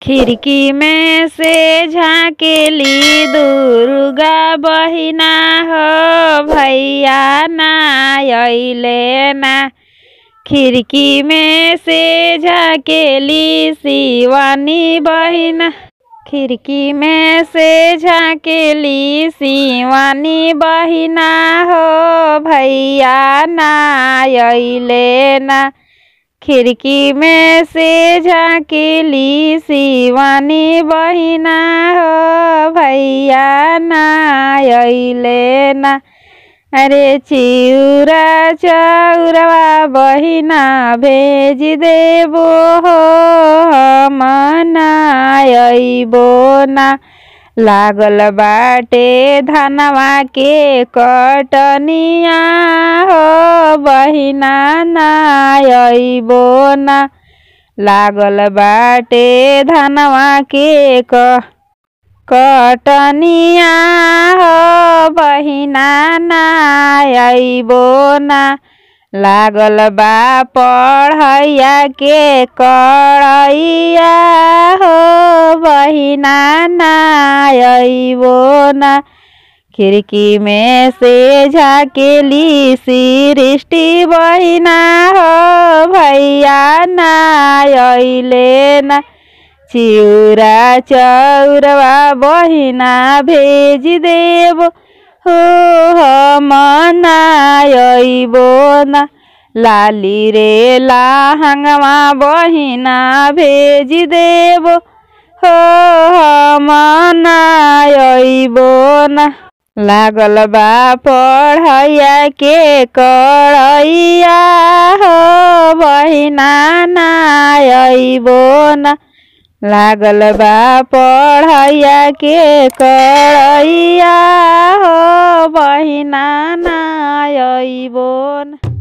खिड़की में से झाँकेली दुर्गा बहिना हो भैया ना अइले ना। खिड़की में से झाँकेली शिवानी बहिना। खिड़की में से झाँकेली शिवानी बहिना हो भैया ना अइले ना। खिड़की में से झाँकेली शिवानी बहिना हो भैया ना अइले ना। अरे चिउरा चौरवा बहिना भेज देबो हो हम ना अइबो ना। लागल बाटे धनवा के कटनिया हो बहिना ना अइबो ना। लागल बाटे धनवा के कटनिया हो बहिना ना अइबो ना। लागल बा पढ़ैया के कड़ैया हो बहिना ना अइबो ना। खिड़की में से झाँकेली सृष्टि बहिना हो भैया ना अइले ना। चिउरा चौरवा बहिना भेज देबो हो हम ना अइबो ना। लाली रे लहंगवा बहिना भेज देबो हो हम ना अइबो ना। लागल बा पढ़ैया के कड़ैया हो बहिना ना अइबो ना। लागल बा पढ़ैया के कड़ैया हो बहिना ना अइबो ना।